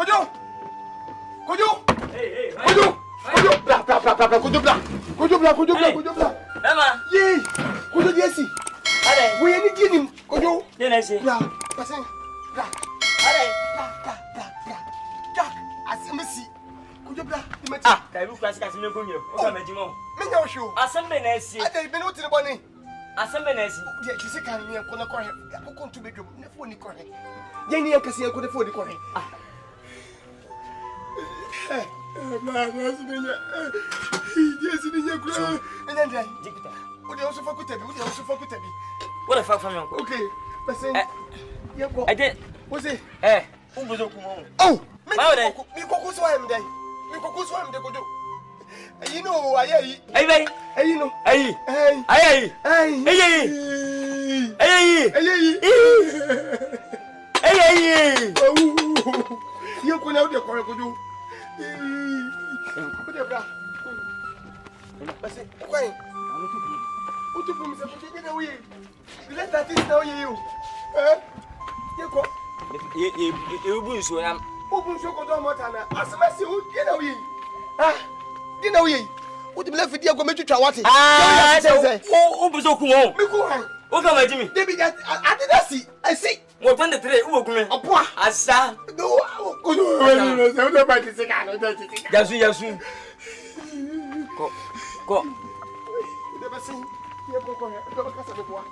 Kojo! Hey! Kojo! Bla! Mama! Yee! Kojo Jesse! Allez! We any kidding? Kojo! Jesse! Bla! Passing! Bla! Allez! Jack! Asemesi! Kojo bla! Ah! Kai bu kwasi kasi me konyo. O ka majimo. Me nya ohwo. Asembe na esi. Ade be no tiri boni. Asembe na esi. Ye kisi kan ni ko na korhe. Akoko ntu bedwom. Na fo ni korhe. Ye ni yakasi yan ko na fo ni korhe. Ah. Na sinya. Yes sinya kura. Enya ndai. Jikuta. Odi o so fa kutabi. What the fuck from you? Okay. Listen. Ye go. I did. What's it? Ubuzo kumo. Oh. Me koko so am dai. Me koko so am de kojo. You know, ayi. Ayi no. Ayi. Ayi. You ko na o de kore kojo. O de bra. Basi, kwai. Utupu mi se ko de na wi. Let that is now you. Ye ko. Ye bu nso am. Ogun so ko do mota na. Asemasi o de na wi. De na wi. O de bla fidi ago metwitwa wate. Ubuzo kumo. Me ko han. O ka majimi. Debi adidasi. I see. Mo 23 uwo kume. Opo. Asa. No, ko no se o de ba ti se ka no de ti. Yasu. Ko. De ba sin. Ye ko he. Do ba ka sa be boa.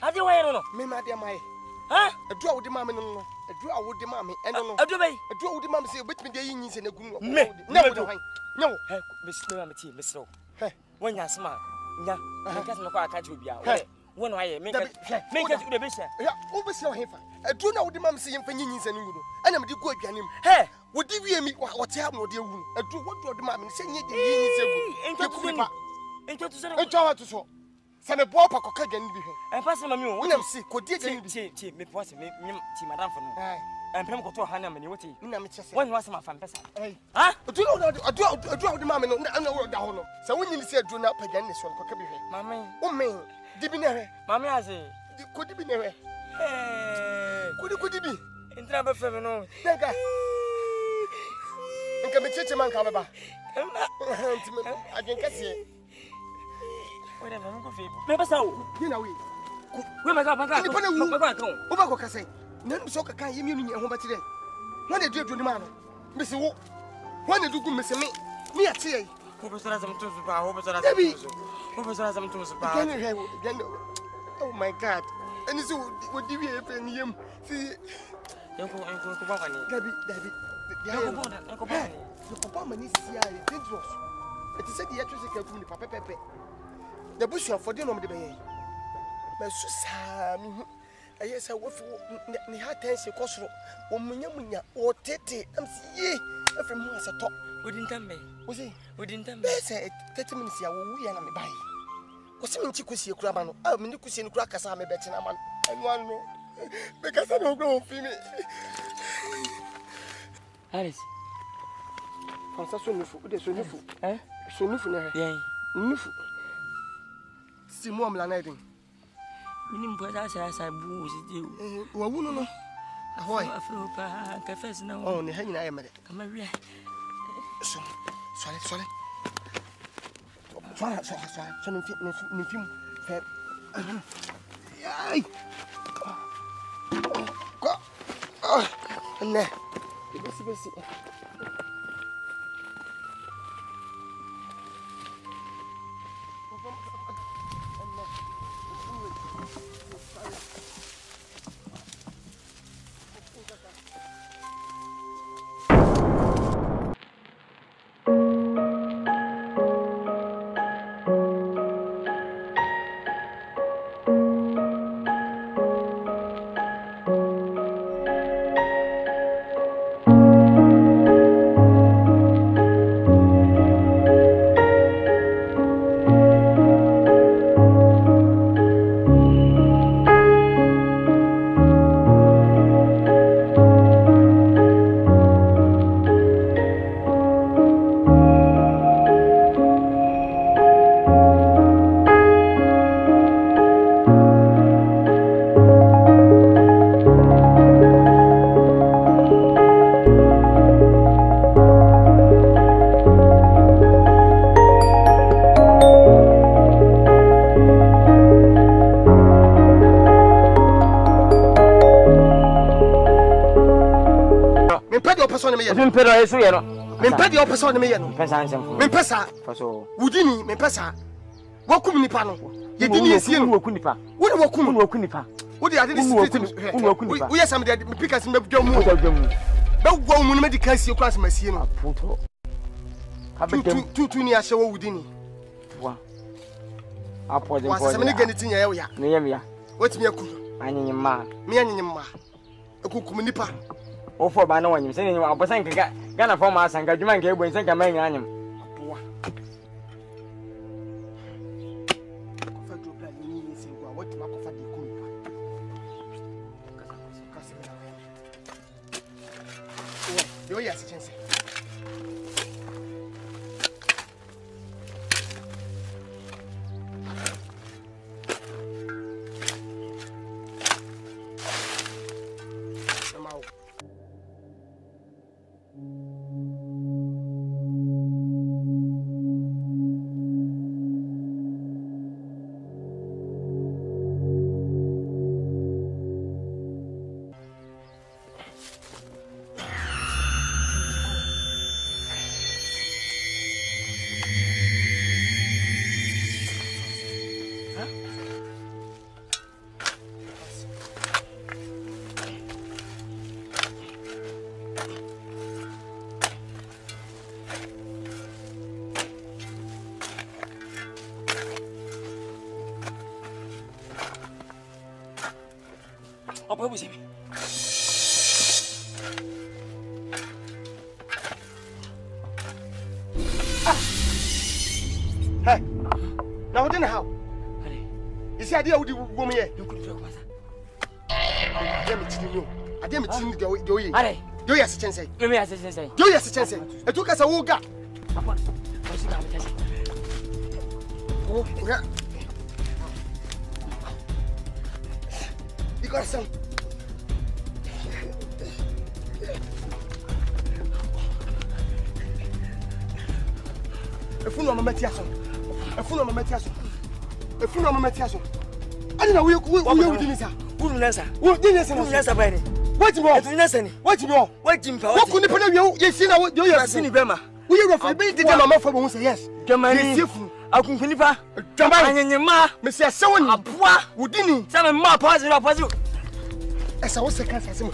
Ade wa no. Me ma de mai. Edu a wo de ma me no. Edu a wo de ma me eno no. Edu bai. Edu a wo de ma me se obetimi de yin se na gunu. Me. Na wo de han. Nyawo. Me sister me ti me sro. Wonya asma. Nya. Me ka se me kwa aka ji obia. Wo no aye me ka ti de be sha. Ya, wo be sha wo hefa. Edu na wo de ma me se yin fa yin se na gunu. Ana me de go aduanem. Wo di wie mi wo te ha no de wu. Edu wo do de ma me se yin de yin se gu. Ento tu sere. Ento ha tu so. Se me bo pa koka gani bi he. En passe mami wo. Unam si ko die gani bi. Ti me passe me ti madam for no. En prem ko to ha na me ni wote. Nna me chese. Won wa se ma fa mpesa. Ha? Odu wo de ma me no na wo da ho no. Se wonyi ni se adu na pa gani so koka bi he. Mami. O me. Di bi na he. Mami aze. Ko di bi na he. Ko di bi. Entra ba fe me no. Nka. Nka me cheche man ka baba. Ntime agen kase. Wait a minute, go feed. Never saw. You know, we make up a car. Over go Cassay. None so can you mean home today? When they do to the man, Miss Wu, when they do good, Miss Me at tea. Hope it's some tools about, hope it's some tools about. Oh my God. And it's what do you have in him? See, Uncle Papa is dangerous. It is said the actress can Papa Pepe. The bush for dinner of the bay. My Susan, I yes, I work for the hard tense costro, or Munya, or Tete, and see every month as a top. Wouldn't tell me. Was he? Wouldn't tell me. Say 30 minutes here, we are on the bay. Was him to see a crabano? I mean, you could see crackers. I'm a better man. And one no, because I don't go female. Alice. So new food, eh? So new food, new food. Si mo am la na edin. Mini mpo da sa bu osidi o. Wa wu no. Ahoy. Afro pa ka fes na. Oh, ne ha nyina ye mede. Kama wi. Sorry. So no film. Fe. Ai. Ko. Ne. Besi. person me ye. Me pedo yesu ye no. Me pedi o person me ye no. Pesa nsem. Me pesa. Faso. Wudini me pesa. Wakum nipa no. Ye dini esie no. Wakum nipa. Wo de wakum. Wakum nipa. Wo de ade street. Wo yes am de me pikas me bdwa mu. Be gwo mu no me di kan sie class masie no. Apoto. Abedem. Tutu ni ahye wo wudini. Wa. Apo de po. Wa se me ne gani tinya ye ya. Ne yem ya. Wetimi akum. Anyenye ma. Me anyenye ma. Ekukum nipa. Ofo ba na wanyim se ne abosan keka Ghana form asanka dwuma nka ebo nsanka manya anyim. Apoa. Kofa do plan ni ni singwa wetimi akofa de kum nipa. Kasa. Yo yes chance. Apa bu sini? Hey. Now what in how? You see idea would woman here. You could talk masa. Adem tini yo. Adem tini do ye. Are. Do yes chance. Do me as say. Do yes chance. E took us a woga. Apa? Kasi ga mutasi. Oh, yeah. Because some If you know my Matiaso, if you know my Matiaso, if you know my Matiaso, I don't know we didn't say. Who nasa? Who didn't say? Who nasa by ni? What more? If you nasa ni? What more? What jimpa? What could you see now? Do you have seen Bema? We are for being the mama for who say yes. Jamani. Akunkunipa. Jamani. Anyema. Monsieur Sawon. Aboa. Wudini. Sama ma pause. Esa wo second asem.